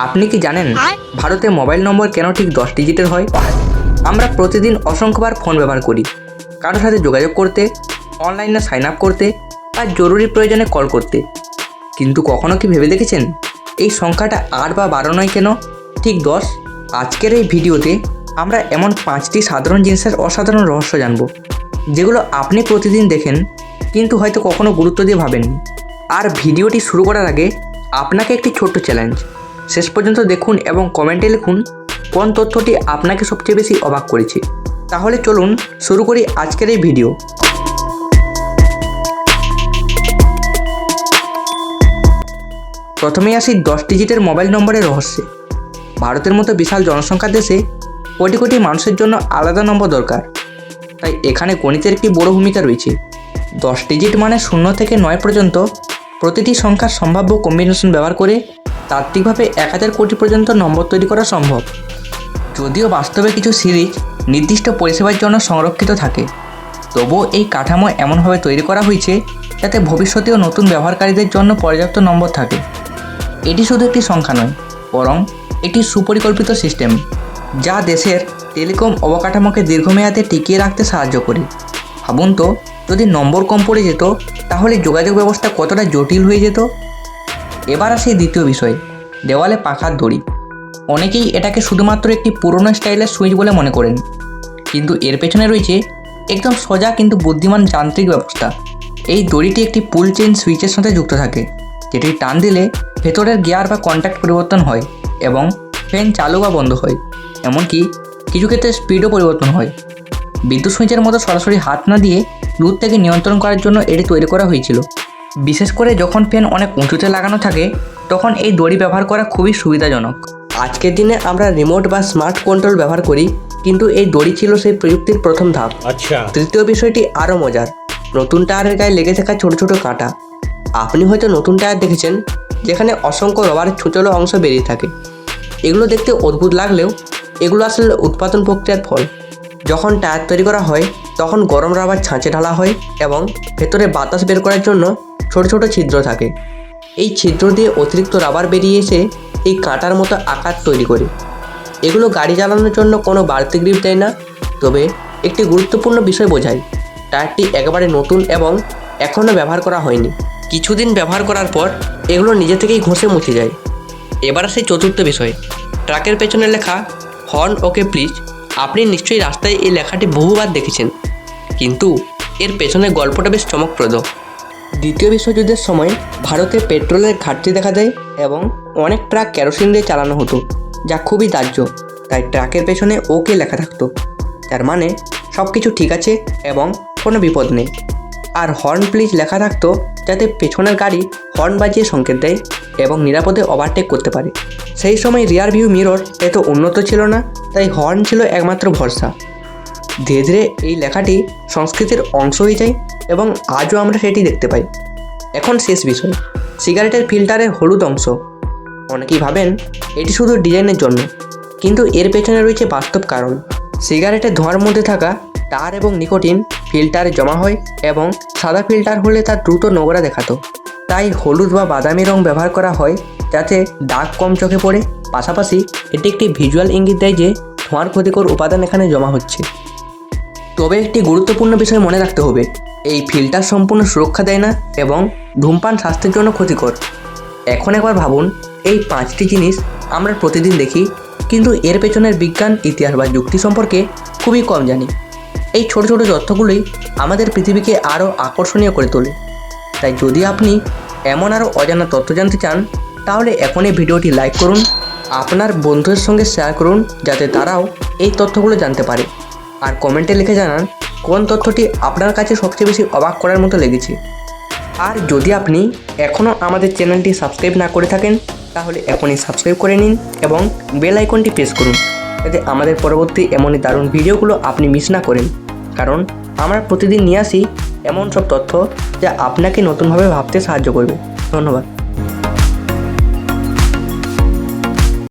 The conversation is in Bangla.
আপনি কি জানেন ভারতে মোবাইল নম্বর কেন ঠিক 10 ডিজিটের হয়? আমরা প্রতিদিন অসংখ্যবার ফোন ব্যবহার করি, কারোর সাথে যোগাযোগ করতে, অনলাইনে সাইন আপ করতে বা জরুরি প্রয়োজনে কল করতে। কিন্তু কখনো কি ভেবে দেখেছেন এই সংখ্যাটা 8 বা 12 নয় কেন, ঠিক 10? আজকের এই ভিডিওতে আমরা এমন 5টি সাধারণ জিনিসের অসাধারণ রহস্য জানব, যেগুলো আপনি প্রতিদিন দেখেন কিন্তু হয়তো কখনো গুরুত্ব দিয়ে ভাবেননি। আর ভিডিওটি শুরু করার আগে আপনাকে একটি ছোট্ট চ্যালেঞ্জ, শেষ পর্যন্ত দেখুন এবং কমেন্টে লিখুন কোন তথ্যটি আপনাকে সবচেয়ে বেশি অবাক করেছে। তাহলে চলুন শুরু করি আজকের এই ভিডিও। প্রথমেই আসি 10 ডিজিটের মোবাইল নম্বরের রহস্যে। ভারতের মতো বিশাল জনসংখ্যার দেশে কোটি কোটি মানুষের জন্য আলাদা নম্বর দরকার, তাই এখানে গণিতের একটি বড় ভূমিকা রয়েছে। 10 ডিজিট মানে 0 থেকে 9 পর্যন্ত প্রতিটি সংখ্যার সম্ভাব্য কম্বিনেশন ব্যবহার করে তাত্ত্বিকভাবে 1000 কোটি পর্যন্ত নম্বর তৈরি করা সম্ভব। যদিও বাস্তবে কিছু সিরিজ নির্দিষ্ট পরিষেবার জন্য সংরক্ষিত থাকে, তবুও এই কাঠামো এমনভাবে তৈরি করা হয়েছে যাতে ভবিষ্যতেও নতুন ব্যবহারকারীদের জন্য পর্যাপ্ত নম্বর থাকে। এটি শুধু একটি সংখ্যা নয়, বরং একটি সুপরিকল্পিত সিস্টেম যা দেশের টেলিকম অবকাঠামোকে দীর্ঘমেয়াদে টিকিয়ে রাখতে সাহায্য করে। ভাবুন তো, যদি নম্বর কম পড়ে যেত তাহলে যোগাযোগ ব্যবস্থা কতটা জটিল হয়ে যেত। এবার আসে দ্বিতীয় বিষয়, দেওয়ালে পাখার দড়ি। অনেকেই এটাকে শুধুমাত্র একটি পুরনো স্টাইলের সুইচ বলে মনে করেন, কিন্তু এর পেছনে রয়েছে একদম সোজা কিন্তু বুদ্ধিমান যান্ত্রিক ব্যবস্থা। এই দড়িটি একটি পুল চেইন সুইচের সাথে যুক্ত থাকে, যেটি টান দিলে ভেতরের গিয়ার বা কন্ট্যাক্ট পরিবর্তন হয় এবং ফ্যান চালু বা বন্ধ হয়। এমনকি কিছু ক্ষেত্রে স্পিডও পরিবর্তন হয়। বিদ্যুৎ সুইচের মতো সরাসরি হাত না দিয়ে দূর থেকে নিয়ন্ত্রণ করার জন্য এটি তৈরি করা হয়েছিল। বিশেষ করে যখন ফ্যান অনেক উঁচুতে লাগানো থাকে তখন এই দড়ি ব্যবহার করা খুবই সুবিধাজনক। আজকের দিনে আমরা রিমোট বা স্মার্ট কন্ট্রোল ব্যবহার করি, কিন্তু এই দড়ি ছিল সেই প্রযুক্তির প্রথম ধাপ। তৃতীয় বিষয়টি আরও মজার, নতুন টায়ারের গায়ে লেগে থাকা ছোট ছোট কাঁটা। আপনি হয়তো নতুন টায়ার দেখেছেন যেখানে অসংখ্য রবারের ছোটো অংশ বেরিয়ে থাকে। এগুলো দেখতে অদ্ভুত লাগলেও এগুলো আসলে উৎপাদন প্রক্রিয়ার ফল। যখন টায়ার তৈরি করা হয় তখন গরম রাবার ছাঁচে ঢালা হয় এবং ভেতরে বাতাস বের করার জন্য ছোট ছোট ছিদ্র থাকে। এই ছিদ্র দিয়ে অতিরিক্ত রাবার বেরিয়ে এসে এই কাঁটার মতো আকার তৈরি করে। এগুলো গাড়ি চালানোর জন্য কোনো বাড়তি গ্রিপ দেয় না, তবে একটি গুরুত্বপূর্ণ বিষয় বোঝায়, টায়ারটি একেবারে নতুন এবং এখনও ব্যবহার করা হয়নি। কিছুদিন ব্যবহার করার পর এগুলো নিজে থেকেই ঘষে মুছে যায়। এবার আসে চতুর্থ বিষয়, ট্রাকের পেছনে লেখা হর্ন ওকে প্লিজ। আপনি নিশ্চয়ই রাস্তায় এই লেখাটি বহুবার দেখেছেন, কিন্তু এর পেছনের গল্পটা বেশ চমকপ্রদ। দ্বিতীয় বিশ্বযুদ্ধের সময় ভারতে পেট্রোলের ঘাটতি দেখা দেয় এবং অনেক ট্রাক কেরোসিন দিয়ে চালানো হতো, যা খুবই দাহ্য। তাই ট্রাকের পেছনে ওকে লেখা থাকতো, তার মানে সব কিছু ঠিক আছে এবং কোনো বিপদ নেই। আর হর্ন প্লিজ লেখা থাকতো যাতে পেছনের গাড়ি হর্ন বাজিয়ে সংকেত দেয় এবং নিরাপদে ওভারটেক করতে পারে। সেই সময় রিয়ার ভিউ মিরর এত উন্নত ছিল না, তাই হর্ন ছিল একমাত্র ভরসা। ধীরে ধীরে এই লেখাটি সংস্কৃতির অংশ হয়ে যায় এবং আজও আমরা সেটি দেখতে পাই। এখন শেষ বিষয়, সিগারেটের ফিল্টারের হলুদ অংশ। অনেকেই ভাবেন এটি শুধু ডিজাইনের জন্য, কিন্তু এর পেছনে রয়েছে বাস্তব কারণ। সিগারেটের ধোঁয়ার মধ্যে থাকা টার এবং নিকোটিন ফিল্টারে জমা হয় এবং সাদা ফিল্টার হলে তা দ্রুত নোংরা দেখাতো। তাই হলুদ বা বাদামি রং ব্যবহার করা হয় যাতে দাগ কম চোখে পড়ে। পাশাপাশি এটি একটি ভিজুয়াল ইঙ্গিত দেয় যে ধোঁয়ার ক্ষতিকর উপাদান এখানে জমা হচ্ছে। তবে একটি গুরুত্বপূর্ণ বিষয় মনে রাখতে হবে, এই ফিল্টার সম্পূর্ণ সুরক্ষা দেয় না এবং ধূমপান স্বাস্থ্যের জন্য ক্ষতিকর। এখন একবার ভাবুন, এই 5টি জিনিস আমরা প্রতিদিন দেখি, কিন্তু এর পেছনের বিজ্ঞান, ইতিহাস বা যুক্তি সম্পর্কে খুবই কম জানি। এই ছোট ছোট তথ্যগুলোই আমাদের পৃথিবীকে আরও আকর্ষণীয় করে তোলে। তাই যদি আপনি এমন আরও অজানা তথ্য জানতে চান তাহলে এখনই ভিডিওটি লাইক করুন, আপনার বন্ধুদের সঙ্গে শেয়ার করুন যাতে তারাও এই তথ্যগুলো জানতে পারে। আর কমেন্টে লিখে জানান কোন তথ্যটি আপনার কাছে সবচেয়ে বেশি অবাক করার মতো লেগেছে। আর যদি আপনি এখনও আমাদের চ্যানেলটি সাবস্ক্রাইব না করে থাকেন তাহলে এখনই সাবস্ক্রাইব করে নিন এবং বেল আইকনটি প্রেস করুন, যাতে আমাদের পরবর্তী এমনই দারুণ ভিডিওগুলো আপনি মিস না করেন। কারণ আমরা প্রতিদিন নিয়ে আসি এমন সব তথ্য যা আপনাকে নতুনভাবে ভাবতে সাহায্য করবে। ধন্যবাদ।